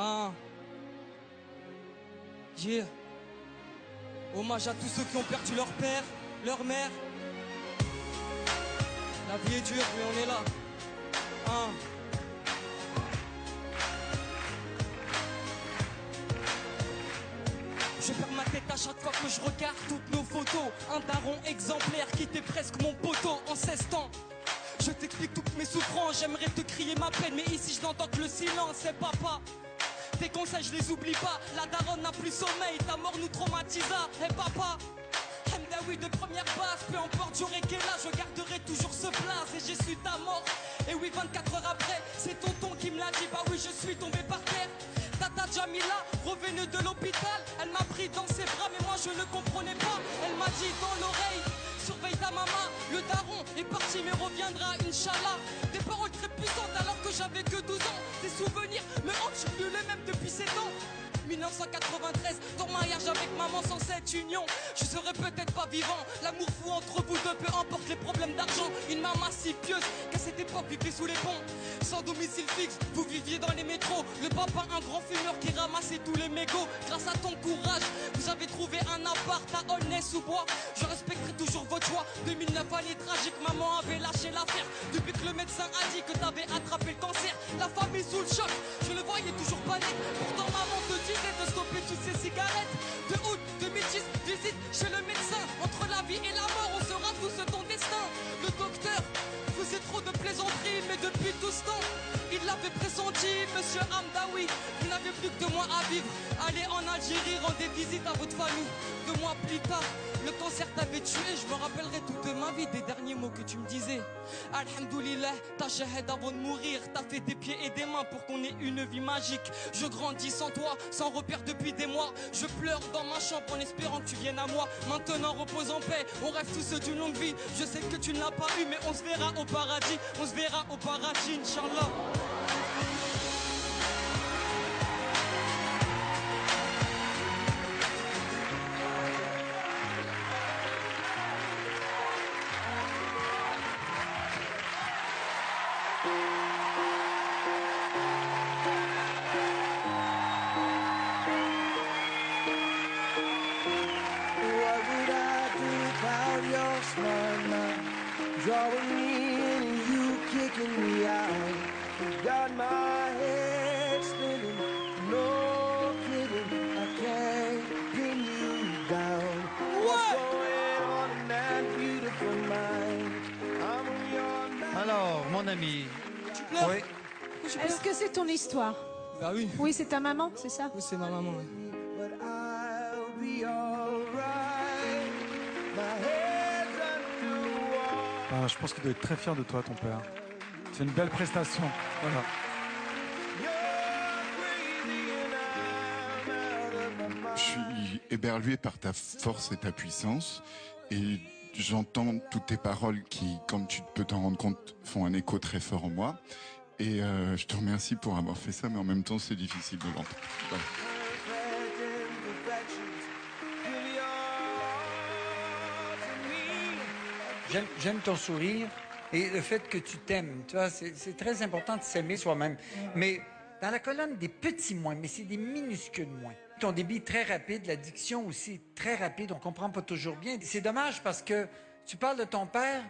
Ah. Yeah. Hommage à tous ceux qui ont perdu leur père, leur mère. La vie est dure, mais on est là. Ah. Je perds ma tête à chaque fois que je regarde toutes nos photos. Un daron exemplaire qui était presque mon poteau en 16 ans. Je t'explique toutes mes souffrances, j'aimerais te crier ma peine, mais ici je n'entends que le silence, c'est papa. Tes conseils je les oublie pas, la daronne n'a plus sommeil, ta mort nous traumatisa. Et papa, Mdawi de première base, peu importe j'aurai quel âge, je garderai toujours ce blaze et j'ai su ta mort. Et oui 24 heures après, c'est tonton qui me l'a dit, bah oui je suis tombé par terre. Tata Jamila, revenue de l'hôpital, elle m'a pris dans ses bras mais moi je ne comprenais pas. Elle m'a dit dans l'oreille, surveille ta maman, le daron est parti mais reviendra Inch'Allah. Des paroles très puissantes alors que j'avais que 12 ans. Des souvenirs me hantent, je suis plus le même depuis 7 ans. 1993, ton mariage avec maman sans cette union, je serais peut-être pas vivant. L'amour fou entre vous deux, peu importe les problèmes d'argent. Une maman si pieuse qu'à cette époque vivait sous les ponts. Sans domicile fixe, vous viviez dans les métros. Le papa un grand fumeur qui ramassait tous les mégots. Grâce à ton courage, vous avez trouvé un appart à Aulnay-sous-Bois. Je respecterai toujours votre choix. 2009 année tragique, maman avait lâché l'affaire. Depuis que le médecin a dit que t'avais attrapé le cancer. La famille sous le choc, je le voyais toujours pas net. Pourtant maman te disait de stopper toutes ces cigarettes. De août 2010, visite chez le médecin. Entre la vie et la mort, on sera tous ton destin. Le docteur faisait trop de plaisanteries, mais depuis tout ce temps, il l'avait pressenti, monsieur Hamdaoui. Vous n'avez plus que 2 mois à vivre. Allez en Algérie, rendez visite à votre famille. 2 mois plus tard, le cancer t'avait tué. Je me rappellerai toute ma vie des derniers mots que tu me disais. Alhamdoulilah, t'as shahid avant de mourir. T'as fait des pieds et des mains pour qu'on ait une vie magique. Je grandis sans toi, sans repère depuis des mois. Je pleure dans ma chambre en espérant que tu viennes à moi. Maintenant repose en paix, on rêve tous d'une longue vie. Je sais que tu ne l'as pas eu, mais on se verra au paradis. On se verra au paradis, Inch'Allah. Drawing me in and you kicking me out. You got my head spinning, no kidding. I can't pin you down. What's going on in that beautiful mind? I'm on your mind. Alors, mon ami. Tu pleures? Oui. Est-ce que c'est ton histoire? Bah oui. Oui, c'est ta maman, c'est ça? Oui, c'est ma maman. Ouais. But I'll be alright. My head's underwater. Je pense qu'il doit être très fier de toi, ton père. C'est une belle prestation. Voilà. Je suis éberlué par ta force et ta puissance. Et j'entends toutes tes paroles qui, comme tu peux t'en rendre compte, font un écho très fort en moi. Et je te remercie pour avoir fait ça, mais en même temps, c'est difficile de l'entendre. Voilà. J'aime ton sourire et le fait que tu t'aimes. Tu vois, c'est très important de s'aimer soi-même. Mais dans la colonne des petits moins, mais c'est des minuscules moins. Ton débit est très rapide, la diction aussi est très rapide, on comprend pas toujours bien. C'est dommage parce que tu parles de ton père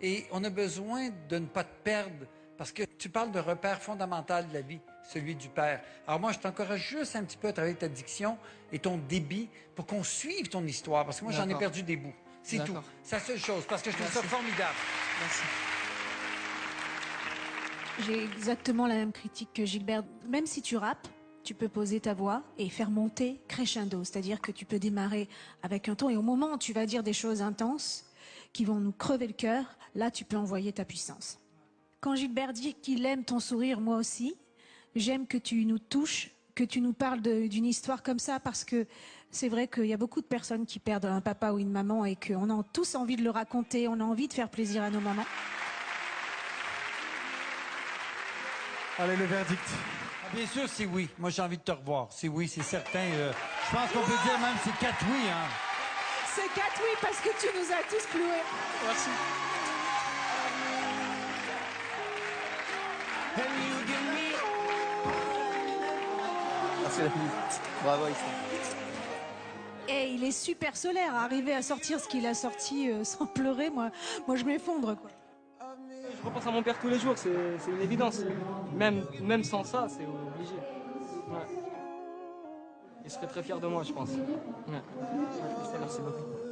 et on a besoin de ne pas te perdre parce que tu parles de repère fondamental de la vie, celui du père. Alors moi, je t'encourage juste un petit peu à travailler ta diction et ton débit pour qu'on suive ton histoire parce que moi, j'en ai perdu des bouts. C'est tout. C'est la seule chose, parce que je trouve ça formidable. Merci. J'ai exactement la même critique que Gilbert. Même si tu rappes, tu peux poser ta voix et faire monter crescendo. C'est-à-dire que tu peux démarrer avec un ton et au moment où tu vas dire des choses intenses qui vont nous crever le cœur, là, tu peux envoyer ta puissance. Quand Gilbert dit qu'il aime ton sourire, moi aussi, j'aime que tu nous touches, que tu nous parles d'une histoire comme ça parce que c'est vrai qu'il y a beaucoup de personnes qui perdent un papa ou une maman et qu'on a tous envie de le raconter, on a envie de faire plaisir à nos mamans. Allez, le verdict. Ah, bien sûr, c'est oui. Moi, j'ai envie de te revoir. C'est oui, c'est certain. Je pense qu'on peut dire même c'est 4 oui. Hein. C'est 4 oui parce que tu nous as tous cloués. Merci. c'est la vie. Bravo, Issa. Et il est super solaire. Arriver à sortir ce qu'il a sorti sans pleurer, moi je m'effondre, quoi. Je repense à mon père tous les jours, c'est une évidence. Même sans ça, c'est obligé. Ouais. Il serait très fier de moi, je pense. Ouais. Merci beaucoup.